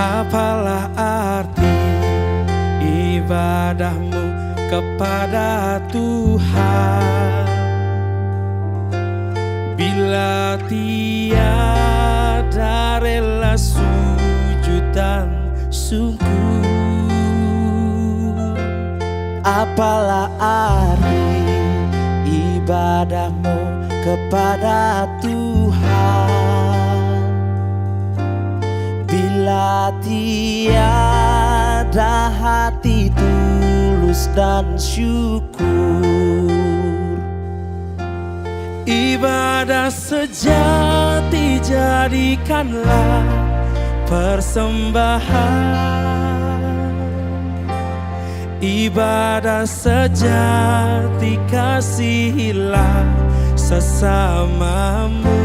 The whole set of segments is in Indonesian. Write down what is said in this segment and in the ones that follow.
Apalah arti ibadahmu kepada Tuhan bila tiada rela sujud dan syukur? Apalah arti ibadahmu kepada Tuhan bila tiada hati tulus dan syukur? Ibadah sejati jadikanlah persembahan. Ibadah sejati kasihilah sesamamu.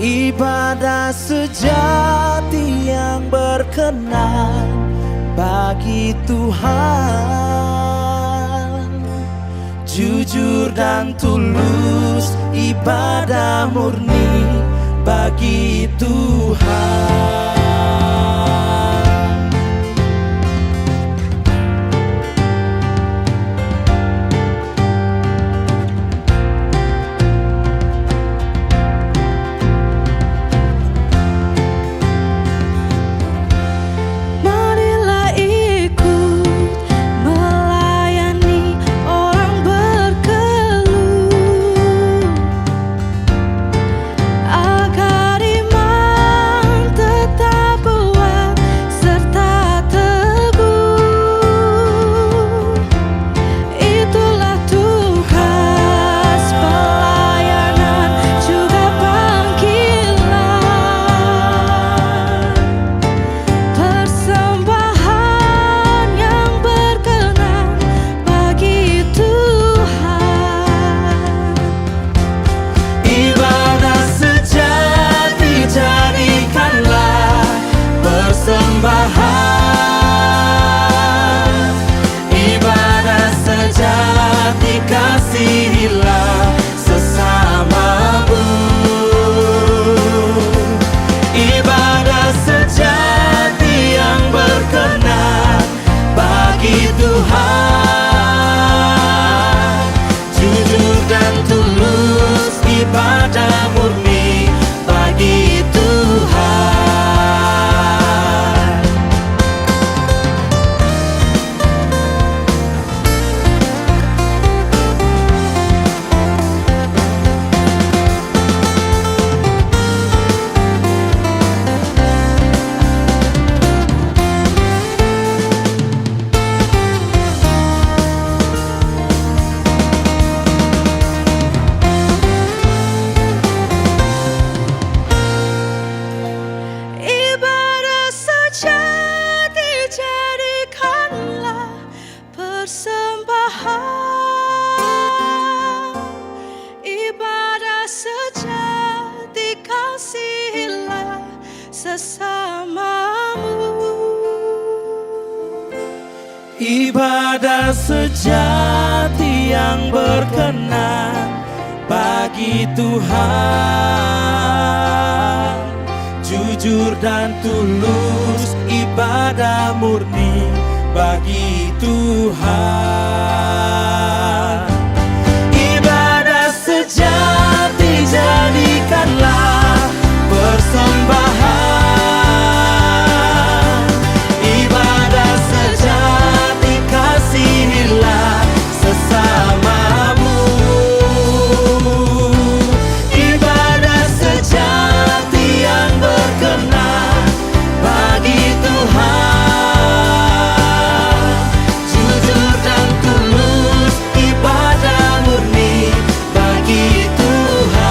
Ibadah sejati yang berkenan bagi Tuhan, jujur dan tulus, ibadah murni bagi Tuhan. Ibadah sejati kasihilah sesamamu. Ibadah sejati yang berkenan bagi Tuhan, jujur dan tulus, ibadah murni bagi Tuhan. Ibadah sejati kasihilah sesamamu. Ibadah sejati yang berkenan bagi Tuhan, jujur dan tulus, ibadah murni bagi Tuhan. Ibadah sejati jadikanlah persembahan. Ibadah sejati kasihilah sesamamu. Ibadah sejati yang berkenan bagi Tuhan, jujur dan tulus, ibadah murni bagi Tuhan.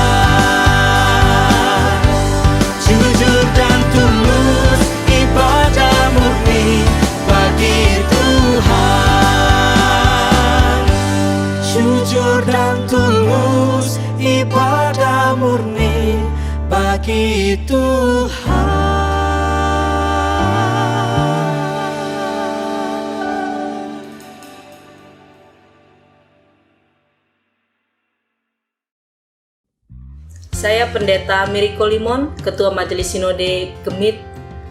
Jujur dan tulus, ibadah murni bagi Tuhan. Jujur dan tulus, ibadah murni bagi Tuhan. Saya Pendeta Miracle Limon, Ketua Majelis Sinode Gemit,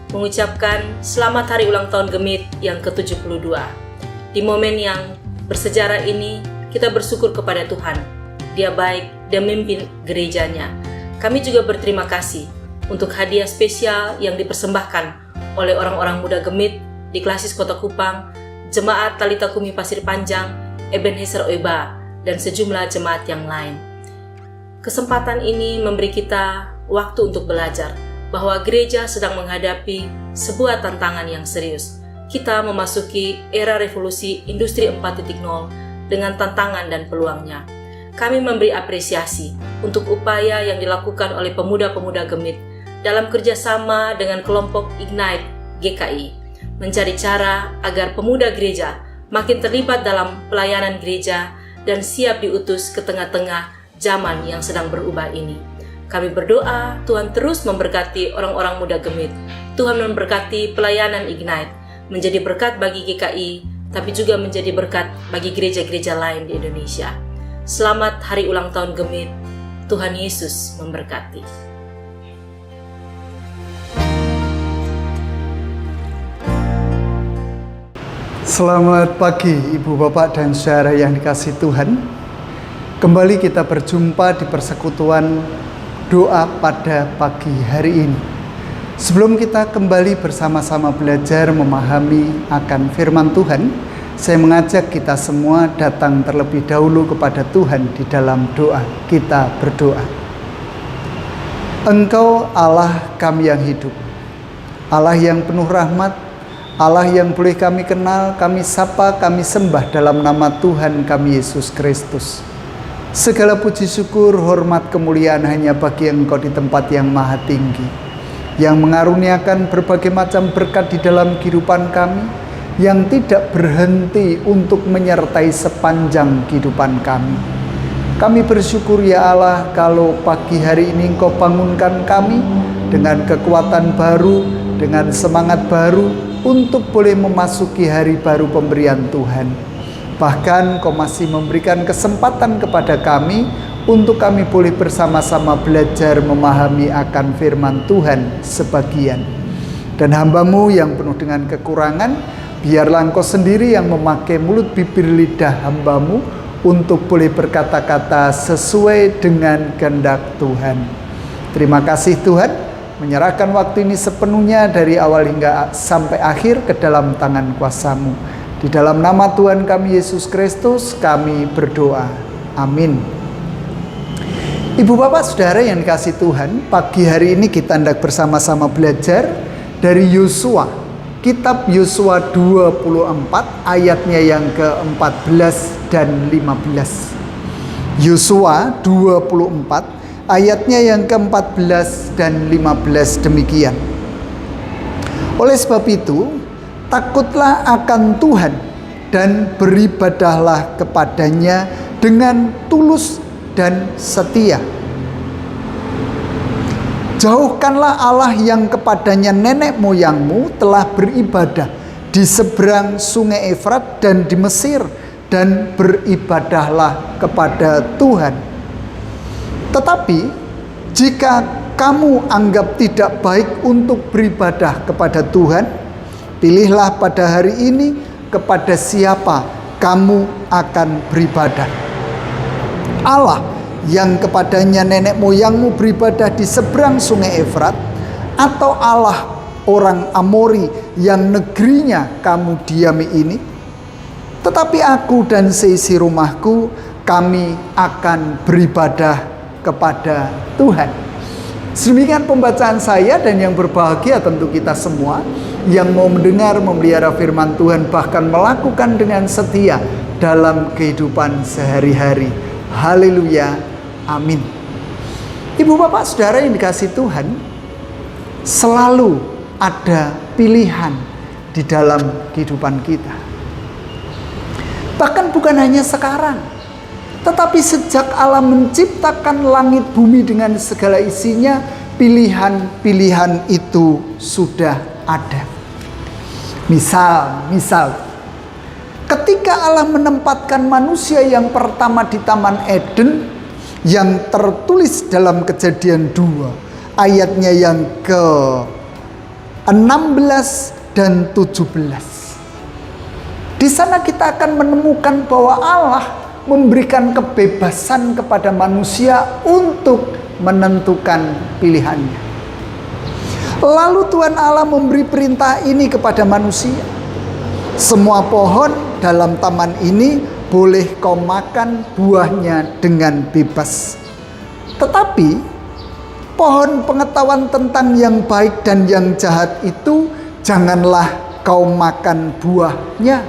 mengucapkan selamat hari ulang tahun Gemit yang ke-72. Di momen yang bersejarah ini, kita bersyukur kepada Tuhan. Dia baik dan memimpin gerejanya. Kami juga berterima kasih untuk hadiah spesial yang dipersembahkan oleh orang-orang muda Gemit di Klasis Kota Kupang, Jemaat Talita Kumi Pasir Panjang, Ebenezer Oeba, dan sejumlah jemaat yang lain. Kesempatan ini memberi kita waktu untuk belajar bahwa gereja sedang menghadapi sebuah tantangan yang serius. Kita memasuki era revolusi industri 4.0 dengan tantangan dan peluangnya. Kami memberi apresiasi untuk upaya yang dilakukan oleh pemuda-pemuda Gemit dalam kerjasama dengan kelompok Ignite GKI, mencari cara agar pemuda gereja makin terlibat dalam pelayanan gereja dan siap diutus ke tengah-tengah zaman yang sedang berubah ini. Kami berdoa Tuhan terus memberkati orang-orang muda Gemit. Tuhan memberkati pelayanan Ignite, menjadi berkat bagi GKI, tapi juga menjadi berkat bagi gereja-gereja lain di Indonesia. Selamat hari ulang tahun Gemit. Tuhan Yesus memberkati. Selamat pagi Ibu Bapak dan saudara yang dikasihi Tuhan. Kembali kita berjumpa di persekutuan doa pada pagi hari ini. Sebelum kita kembali bersama-sama belajar memahami akan firman Tuhan, saya mengajak kita semua datang terlebih dahulu kepada Tuhan di dalam doa. Kita berdoa. Engkau Allah kami yang hidup, Allah yang penuh rahmat, Allah yang boleh kami kenal, kami sapa, kami sembah dalam nama Tuhan kami Yesus Kristus. Segala puji syukur, hormat, kemuliaan hanya bagi Engkau di tempat yang maha tinggi, yang mengaruniakan berbagai macam berkat di dalam kehidupan kami, yang tidak berhenti untuk menyertai sepanjang kehidupan kami. Kami bersyukur ya Allah kalau pagi hari ini Engkau bangunkan kami dengan kekuatan baru, dengan semangat baru untuk boleh memasuki hari baru pemberian Tuhan. Bahkan Kau masih memberikan kesempatan kepada kami untuk kami boleh bersama-sama belajar memahami akan firman Tuhan sebagian. Dan hamba-Mu yang penuh dengan kekurangan, biarlah Engkau sendiri yang memakai mulut bibir lidah hamba-Mu untuk boleh berkata-kata sesuai dengan kehendak Tuhan. Terima kasih Tuhan, menyerahkan waktu ini sepenuhnya dari awal hingga sampai akhir ke dalam tangan kuasa-Mu. Di dalam nama Tuhan kami Yesus Kristus kami berdoa. Amin. Ibu bapak saudara yang dikasihi Tuhan, pagi hari ini kita hendak bersama-sama belajar dari Yosua. Kitab Yosua 24 ayatnya yang ke-14 dan 15. Yosua 24 ayatnya yang ke-14 dan 15 demikian. Oleh sebab itu, takutlah akan Tuhan dan beribadahlah kepadanya dengan tulus dan setia. Jauhkanlah Allah yang kepadanya nenek moyangmu telah beribadah di seberang sungai Efrat dan di Mesir, dan beribadahlah kepada Tuhan. Tetapi jika kamu anggap tidak baik untuk beribadah kepada Tuhan, pilihlah pada hari ini kepada siapa kamu akan beribadah. Allah yang kepadanya nenek moyangmu beribadah di seberang sungai Efrat, atau Allah orang Amori yang negerinya kamu diami ini? Tetapi aku dan seisi rumahku, kami akan beribadah kepada Tuhan. Sedemikian pembacaan saya, dan yang berbahagia tentu kita semua yang mau mendengar, memelihara firman Tuhan, bahkan melakukan dengan setia dalam kehidupan sehari-hari. Haleluya, amin. Ibu bapak saudara yang dikasihi Tuhan, selalu ada pilihan di dalam kehidupan kita. Bahkan bukan hanya sekarang, tetapi sejak Allah menciptakan langit bumi dengan segala isinya, pilihan-pilihan itu sudah ada. Misal, ketika Allah menempatkan manusia yang pertama di Taman Eden, yang tertulis dalam Kejadian 2 ayatnya yang ke-16 dan 17. Di sana kita akan menemukan bahwa Allah memberikan kebebasan kepada manusia untuk menentukan pilihannya. Lalu Tuhan Allah memberi perintah ini kepada manusia. Semua pohon dalam taman ini boleh kau makan buahnya dengan bebas. Tetapi pohon pengetahuan tentang yang baik dan yang jahat itu janganlah kau makan buahnya.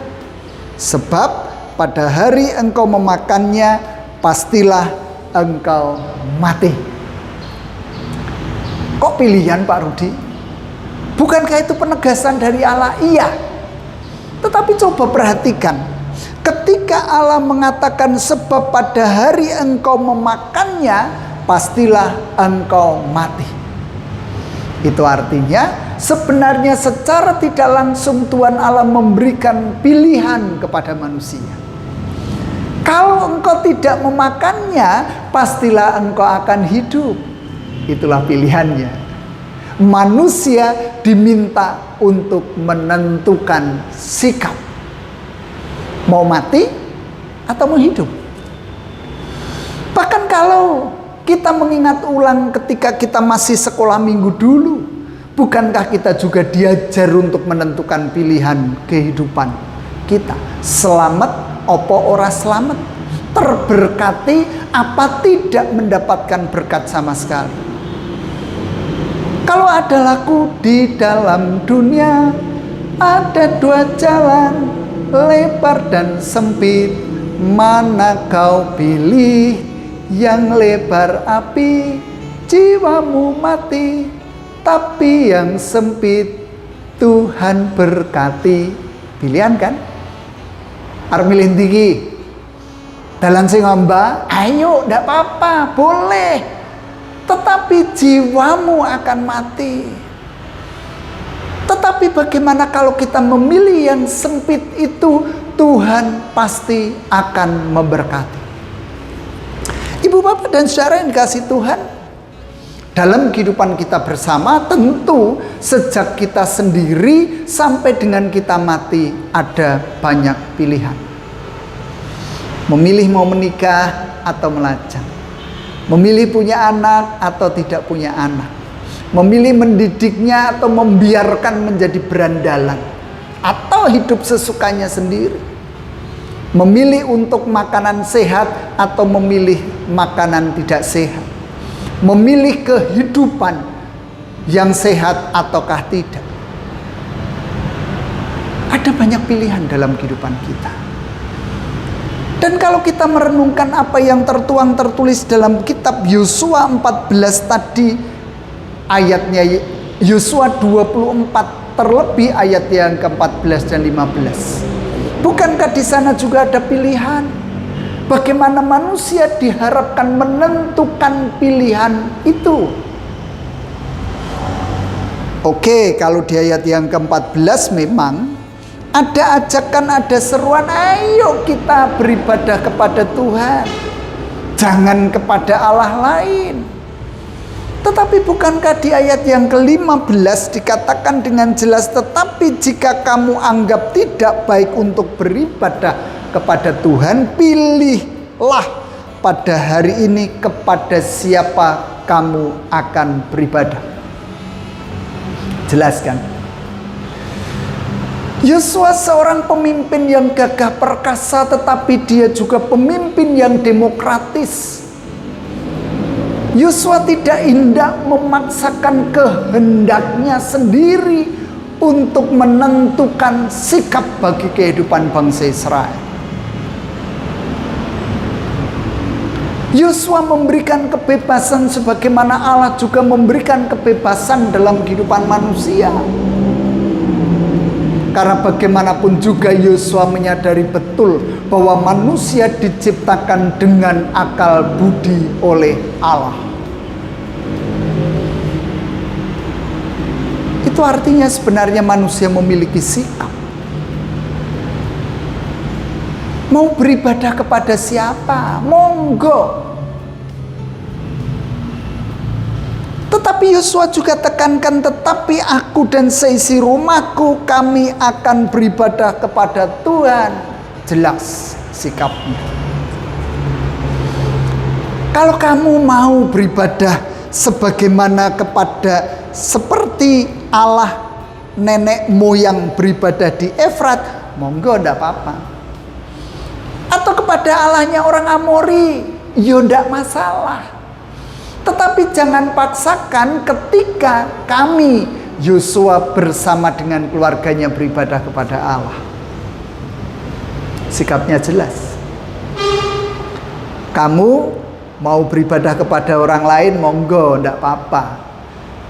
Sebab pada hari engkau memakannya pastilah engkau mati. Kok pilihan Pak Rudi? Bukankah itu penegasan dari Allah? Iya. Tetapi coba perhatikan, ketika Allah mengatakan sebab pada hari engkau memakannya pastilah engkau mati. Itu artinya sebenarnya secara tidak langsung Tuhan Allah memberikan pilihan kepada manusia. Kalau engkau tidak memakannya, pastilah engkau akan hidup. Itulah pilihannya. Manusia diminta untuk menentukan sikap. Mau mati atau mau hidup. Bahkan kalau kita mengingat ulang ketika kita masih sekolah minggu dulu, bukankah kita juga diajar untuk menentukan pilihan kehidupan kita? Selamat opo ora selamat, terberkati apa tidak mendapatkan berkat sama sekali. Kalau ada lagu di dalam dunia, ada dua jalan, lebar dan sempit, mana kau pilih? Yang lebar api, jiwamu mati, tapi yang sempit Tuhan berkati. Pilihan kan? Arep milih tinggi dalan sing ngomba, ayo ndak apa-apa, boleh. Tetapi jiwamu akan mati. Tetapi bagaimana kalau kita memilih yang sempit itu? Tuhan pasti akan memberkati. Ibu bapak dan saudara yang dikasihi Tuhan, dalam kehidupan kita bersama tentu sejak kita sendiri sampai dengan kita mati ada banyak pilihan. Memilih mau menikah atau melajang, memilih punya anak atau tidak punya anak, memilih mendidiknya atau membiarkan menjadi berandalan, atau hidup sesukanya sendiri, memilih untuk makanan sehat atau memilih makanan tidak sehat, memilih kehidupan yang sehat ataukah tidak. Ada banyak pilihan dalam kehidupan kita. Dan kalau kita merenungkan apa yang tertulis dalam kitab Yosua 14 tadi, ayatnya Yosua 24 terlebih ayat yang ke-14 dan 15. Bukankah di sana juga ada pilihan? Bagaimana manusia diharapkan menentukan pilihan itu? Oke, kalau di ayat yang ke-14 memang ada ajakan, ada seruan, ayo kita beribadah kepada Tuhan, jangan kepada Allah lain. Tetapi bukankah di ayat yang ke-15 dikatakan dengan jelas, tetapi jika kamu anggap tidak baik untuk beribadah kepada Tuhan, pilihlah pada hari ini kepada siapa kamu akan beribadah. Jelaskan. Yosua seorang pemimpin yang gagah perkasa, tetapi dia juga pemimpin yang demokratis. Yosua tidak hendak memaksakan kehendaknya sendiri untuk menentukan sikap bagi kehidupan bangsa Israel. Yosua memberikan kebebasan sebagaimana Allah juga memberikan kebebasan dalam kehidupan manusia. Karena bagaimanapun juga Yosua menyadari betul bahwa manusia diciptakan dengan akal budi oleh Allah. Itu artinya sebenarnya manusia memiliki sikap. Mau beribadah kepada siapa? Monggo. Tetapi Yosua juga tekankan, tetapi aku dan seisi rumahku kami akan beribadah kepada Tuhan. Jelas sikapnya. Kalau kamu mau beribadah sebagaimana kepada seperti Allah nenek moyang beribadah di Efrat, monggo ndak apa-apa. Atau kepada Allahnya orang Amori, ya ndak masalah. Tetapi jangan paksakan ketika kami Yosua bersama dengan keluarganya beribadah kepada Allah. Sikapnya jelas. Kamu mau beribadah kepada orang lain, monggo, ndak apa-apa.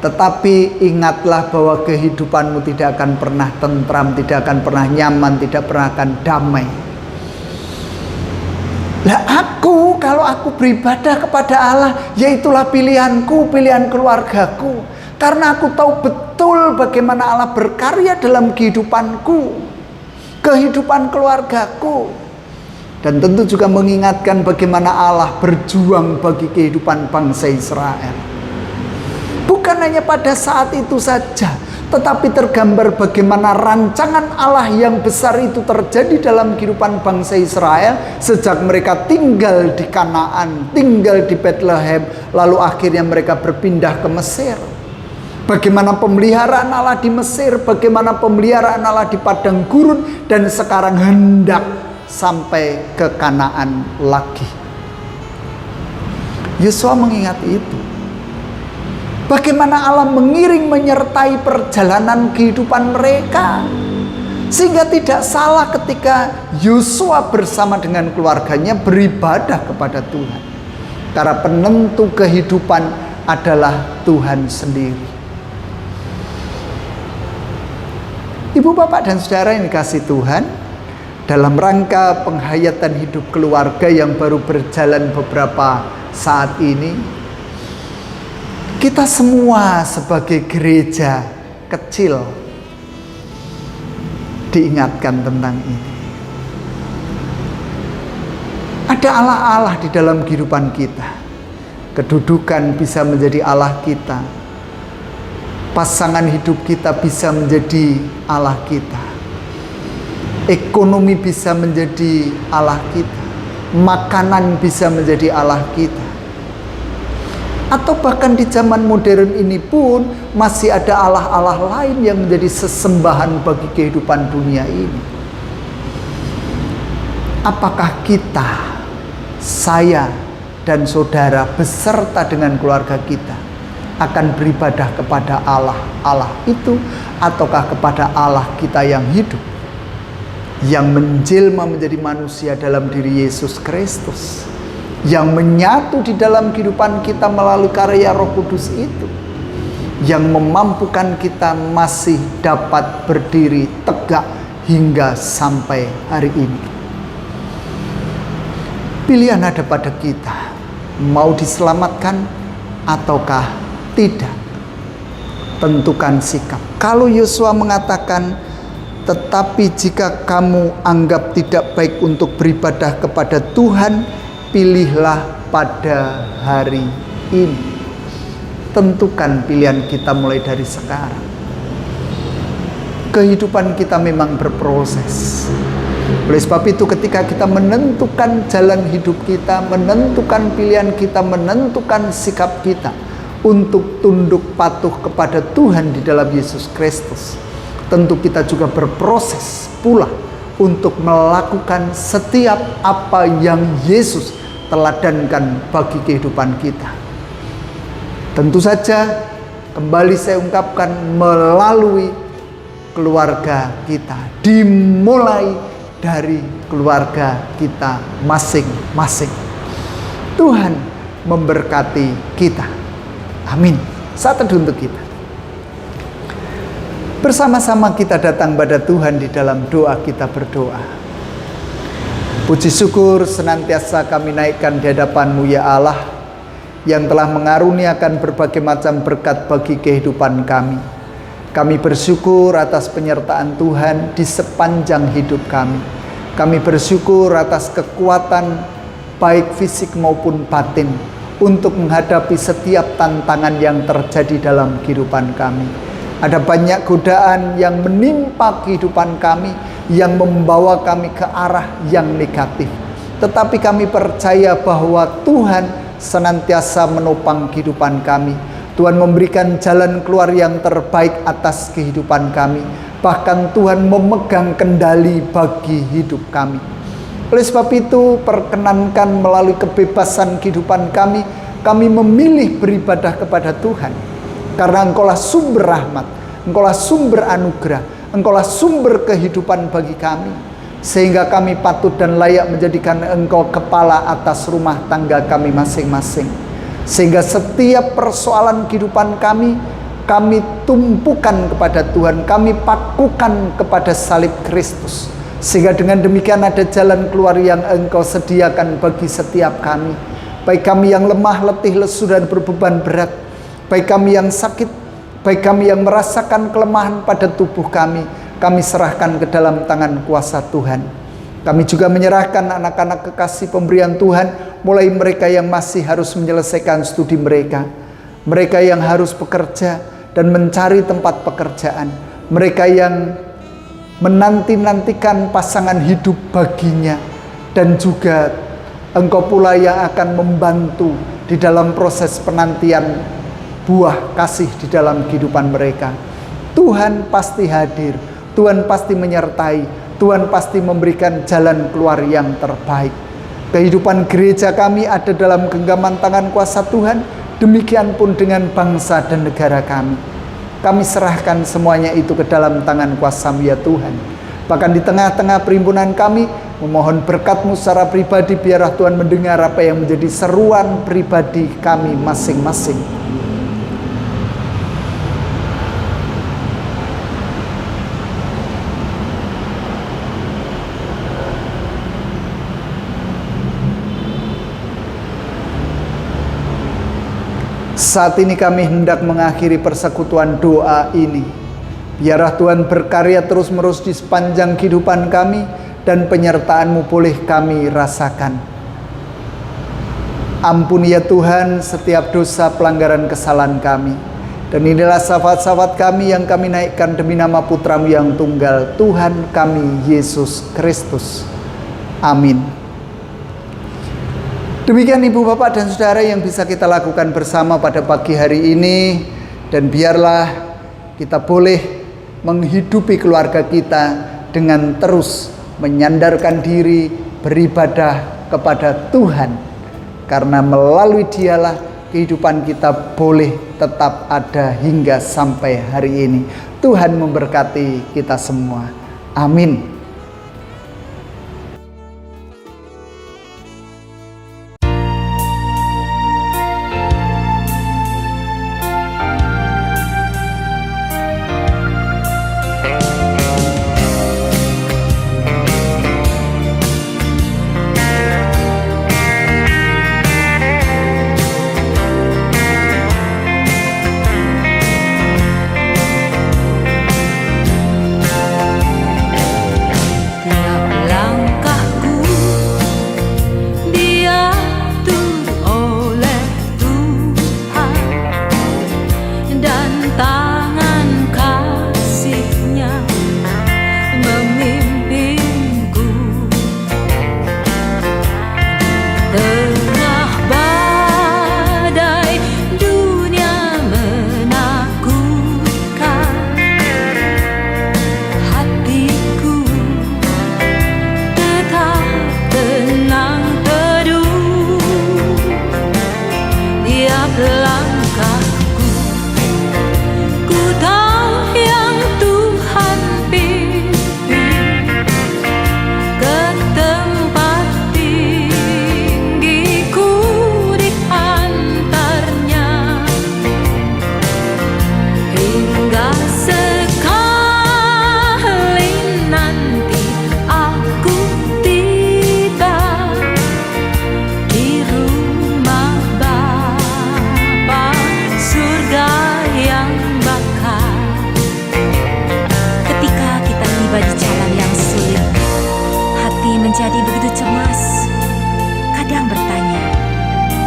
Tetapi ingatlah bahwa kehidupanmu tidak akan pernah tentram, tidak akan pernah nyaman, tidak pernah akan damai. Lah aku, kalau aku beribadah kepada Allah, yaitulah pilihanku, pilihan keluargaku. Karena aku tahu betul bagaimana Allah berkarya dalam kehidupanku, kehidupan keluargaku. Dan tentu juga mengingatkan bagaimana Allah berjuang bagi kehidupan bangsa Israel. Bukan hanya pada saat itu saja, tetapi tergambar bagaimana rancangan Allah yang besar itu terjadi dalam kehidupan bangsa Israel sejak mereka tinggal di Kanaan, tinggal di Bethlehem, lalu akhirnya mereka berpindah ke Mesir. Bagaimana pemeliharaan Allah di Mesir, bagaimana pemeliharaan Allah di padang gurun, dan sekarang hendak sampai ke Kanaan lagi. Yosua mengingat itu. Bagaimana Allah mengiring menyertai perjalanan kehidupan mereka, sehingga tidak salah ketika Yosua bersama dengan keluarganya beribadah kepada Tuhan. Karena penentu kehidupan adalah Tuhan sendiri. Ibu, bapak, dan saudara yang dikasihi Tuhan, dalam rangka penghayatan hidup keluarga yang baru berjalan beberapa saat ini, kita semua sebagai gereja kecil diingatkan tentang ini. Ada Allah-Allah di dalam kehidupan kita. Kedudukan bisa menjadi Allah kita. Pasangan hidup kita bisa menjadi Allah kita. Ekonomi bisa menjadi Allah kita. Makanan bisa menjadi Allah kita. Atau bahkan di zaman modern ini pun masih ada Allah-Allah lain yang menjadi sesembahan bagi kehidupan dunia ini. Apakah kita, saya dan saudara beserta dengan keluarga kita akan beribadah kepada Allah itu, ataukah kepada Allah kita yang hidup, yang menjelma menjadi manusia dalam diri Yesus Kristus, yang menyatu di dalam kehidupan kita melalui karya Roh Kudus itu, yang memampukan kita masih dapat berdiri tegak hingga sampai hari ini. Pilihan ada pada kita, mau diselamatkan ataukah tidak. Tentukan sikap. Kalau Yosua mengatakan, tetapi jika kamu anggap tidak baik untuk beribadah kepada Tuhan, pilihlah pada hari ini. Tentukan pilihan kita mulai dari sekarang. Kehidupan kita memang berproses. Oleh sebab itu ketika kita menentukan jalan hidup kita, menentukan pilihan kita, menentukan sikap kita untuk tunduk patuh kepada Tuhan di dalam Yesus Kristus, tentu kita juga berproses pula untuk melakukan setiap apa yang Yesus teladankan bagi kehidupan kita. Tentu saja kembali saya ungkapkan melalui keluarga kita, dimulai dari keluarga kita masing-masing. Tuhan memberkati kita. Amin. Saat teduh untuk kita. Bersama-sama kita datang pada Tuhan di dalam doa kita berdoa. Puji syukur senantiasa kami naikkan di hadapan-Mu ya Allah, yang telah mengaruniakan berbagai macam berkat bagi kehidupan kami. Kami bersyukur atas penyertaan Tuhan di sepanjang hidup kami. Kami bersyukur atas kekuatan baik fisik maupun batin untuk menghadapi setiap tantangan yang terjadi dalam kehidupan kami. Ada banyak godaan yang menimpa kehidupan kami, yang membawa kami ke arah yang negatif. Tetapi kami percaya bahwa Tuhan senantiasa menopang kehidupan kami. Tuhan memberikan jalan keluar yang terbaik atas kehidupan kami. Bahkan Tuhan memegang kendali bagi hidup kami. Oleh sebab itu, perkenankan melalui kebebasan kehidupan kami memilih beribadah kepada Tuhan. Karena Engkaulah sumber rahmat, Engkaulah sumber anugerah, Engkaulah sumber kehidupan bagi kami. Sehingga kami patut dan layak menjadikan Engkau kepala atas rumah tangga kami masing-masing. Sehingga setiap persoalan kehidupan kami tumpukan kepada Tuhan, kami pakukan kepada salib Kristus. Sehingga dengan demikian ada jalan keluar yang Engkau sediakan bagi setiap kami. Baik kami yang lemah, letih, lesu, dan berbeban berat. Baik kami yang sakit, baik kami yang merasakan kelemahan pada tubuh kami serahkan ke dalam tangan kuasa Tuhan. Kami juga menyerahkan anak-anak kekasih pemberian Tuhan, mulai mereka yang masih harus menyelesaikan studi mereka, mereka yang harus bekerja dan mencari tempat pekerjaan, mereka yang menanti-nantikan pasangan hidup baginya, dan juga Engkau pula yang akan membantu di dalam proses penantian buah kasih di dalam kehidupan mereka. Tuhan pasti hadir, Tuhan pasti menyertai, Tuhan pasti memberikan jalan keluar yang terbaik. Kehidupan gereja kami ada dalam genggaman tangan kuasa Tuhan, demikian pun dengan bangsa dan negara kami. Kami serahkan semuanya itu ke dalam tangan kuasa-Mu ya Tuhan. Bahkan di tengah-tengah perhimpunan kami, memohon berkat-Mu secara pribadi, biarlah Tuhan mendengar apa yang menjadi seruan pribadi kami masing-masing. Saat ini kami hendak mengakhiri persekutuan doa ini. Biarlah Tuhan berkarya terus-menerus di sepanjang kehidupan kami, dan penyertaan-Mu boleh kami rasakan. Ampuni ya Tuhan setiap dosa, pelanggaran, kesalahan kami. Dan inilah syafaat-syafaat kami yang kami naikkan demi nama Putra-Mu yang tunggal, Tuhan kami Yesus Kristus. Amin. Demikian Ibu, Bapak, dan Saudara yang bisa kita lakukan bersama pada pagi hari ini. Dan biarlah kita boleh menghidupi keluarga kita dengan terus menyandarkan diri, beribadah kepada Tuhan. Karena melalui Dialah kehidupan kita boleh tetap ada hingga sampai hari ini. Tuhan memberkati kita semua. Amin. menjadi begitu cemas. Kadang bertanya,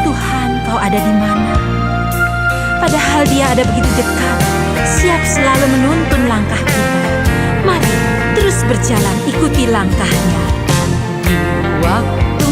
Tuhan, Kau padahal Dia ada begitu dekat, siap selalu menuntun langkah kita. Mari terus berjalan ikuti langkahnya. Di waktu